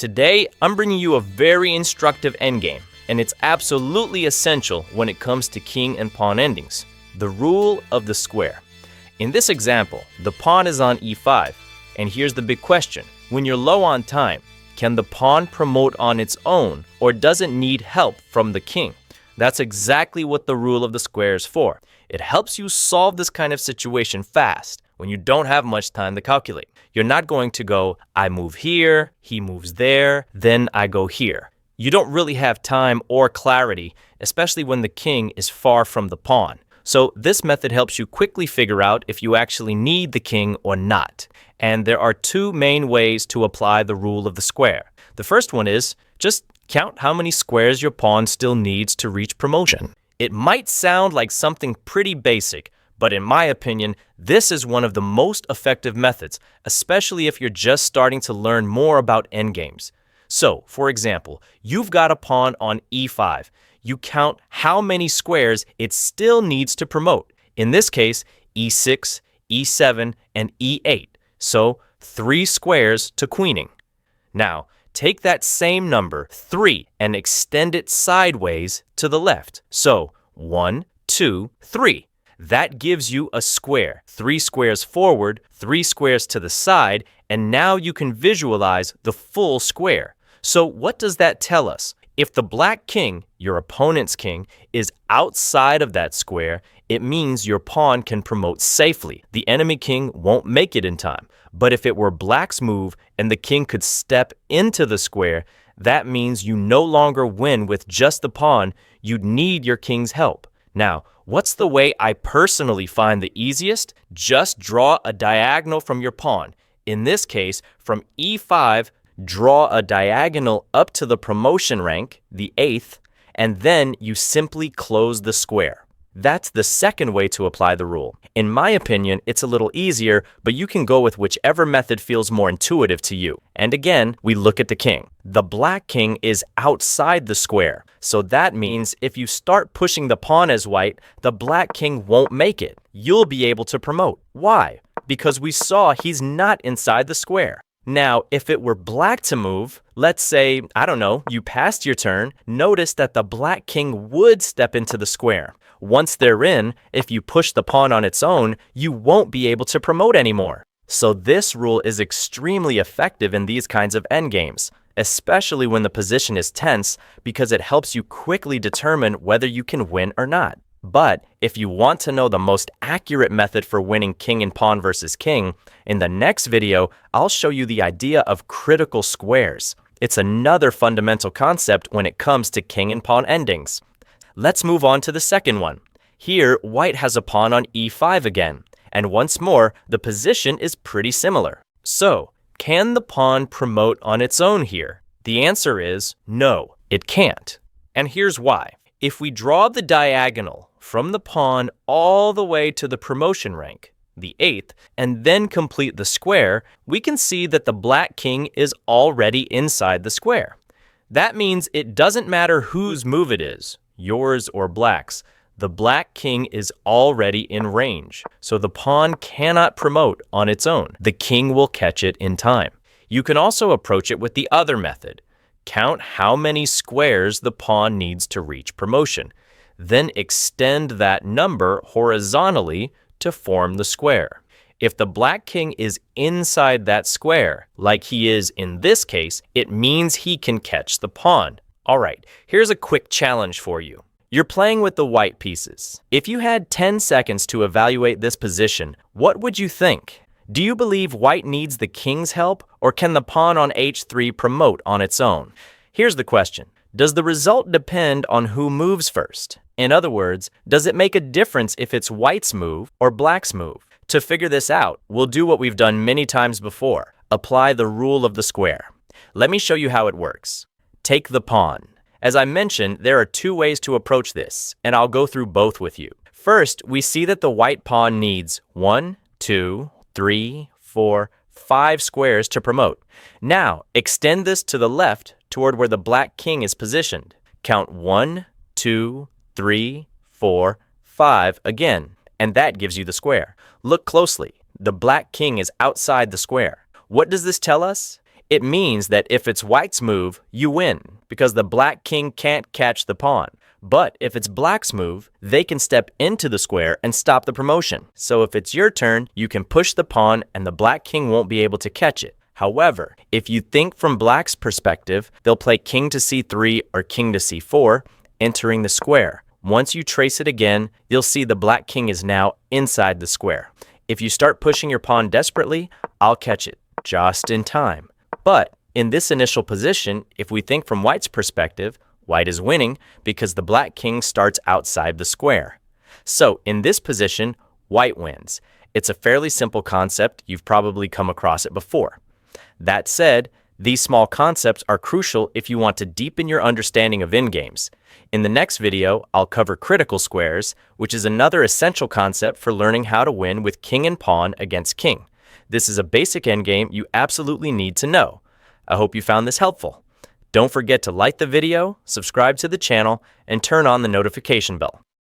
Today, I'm bringing you a very instructive endgame, and it's absolutely essential when it comes to king and pawn endings, the rule of the square. In this example, the pawn is on e5, and here's the big question. When you're low on time, can the pawn promote on its own, or does it need help from the king? That's exactly what the rule of the square is for. It helps you solve this kind of situation fast when you don't have much time to calculate. You're not going to go, I move here, he moves there, then I go here. You don't really have time or clarity, especially when the king is far from the pawn. So this method helps you quickly figure out if you actually need the king or not. And there are two main ways to apply the rule of the square. The first one is just count how many squares your pawn still needs to reach promotion. It might sound like something pretty basic, but in my opinion, this is one of the most effective methods, especially if you're just starting to learn more about endgames. So, for example, you've got a pawn on e5. You count how many squares it still needs to promote. In this case, e6, e7, and e8. So, 3 squares to queening. Now, take that same number, 3, and extend it sideways to the left. So, 1, 2, 3. That gives you a square, 3 squares forward, 3 squares to the side, and now you can visualize the full square. So what does that tell us? If the black king, your opponent's king, is outside of that square, it means your pawn can promote safely. The enemy king won't make it in time. But if it were black's move and the king could step into the square, that means you no longer win with just the pawn. You'd need your king's help. Now, what's the way I personally find the easiest? Just draw a diagonal from your pawn. In this case, from e5, draw a diagonal up to the promotion rank, the 8th, and then you simply close the square. That's the second way to apply the rule. In my opinion, it's a little easier, but you can go with whichever method feels more intuitive to you. And again, we look at the king. The black king is outside the square. So that means if you start pushing the pawn as white, the black king won't make it. You'll be able to promote. Why? Because we saw he's not inside the square. Now, if it were black to move, let's say, I don't know, you passed your turn, notice that the black king would step into the square. Once they're in, if you push the pawn on its own, you won't be able to promote anymore. So this rule is extremely effective in these kinds of endgames, especially when the position is tense, because it helps you quickly determine whether you can win or not. But if you want to know the most accurate method for winning king and pawn versus king, in the next video, I'll show you the idea of critical squares. It's another fundamental concept when it comes to king and pawn endings. Let's move on to the second one. Here, white has a pawn on e5 again, and once more, the position is pretty similar. So, can the pawn promote on its own here? The answer is no, it can't. And here's why. If we draw the diagonal from the pawn all the way to the promotion rank, the 8th, and then complete the square, we can see that the black king is already inside the square. That means it doesn't matter whose move it is, yours or black's. The black king is already in range, so the pawn cannot promote on its own. The king will catch it in time. You can also approach it with the other method. Count how many squares the pawn needs to reach promotion. Then extend that number horizontally to form the square. If the black king is inside that square, like he is in this case, it means he can catch the pawn. All right, here's a quick challenge for you. You're playing with the white pieces. If you had 10 seconds to evaluate this position, what would you think? Do you believe white needs the king's help, or can the pawn on h3 promote on its own? Here's the question. Does the result depend on who moves first? In other words, does it make a difference if it's white's move or black's move? To figure this out, we'll do what we've done many times before. Apply the rule of the square. Let me show you how it works. Take the pawn. As I mentioned, there are 2 ways to approach this, and I'll go through both with you. First, we see that the white pawn needs 1, 2, 3, 4, 5 squares to promote. Now, extend this to the left toward where the black king is positioned. Count 1, 2, 3, 4, 5 again, and that gives you the square. Look closely. The black king is outside the square. What does this tell us? It means that if it's white's move, you win, because the black king can't catch the pawn. But if it's black's move, they can step into the square and stop the promotion. So if it's your turn, you can push the pawn and the black king won't be able to catch it. However, if you think from black's perspective, they'll play king to c3 or king to c4, entering the square. Once you trace it again, you'll see the black king is now inside the square. If you start pushing your pawn desperately, I'll catch it just in time. But in this initial position, if we think from white's perspective, white is winning because the black king starts outside the square. So in this position, white wins. It's a fairly simple concept. You've probably come across it before. That said, these small concepts are crucial if you want to deepen your understanding of endgames. In the next video, I'll cover critical squares, which is another essential concept for learning how to win with king and pawn against king. This is a basic endgame you absolutely need to know. I hope you found this helpful. Don't forget to like the video, subscribe to the channel, and turn on the notification bell.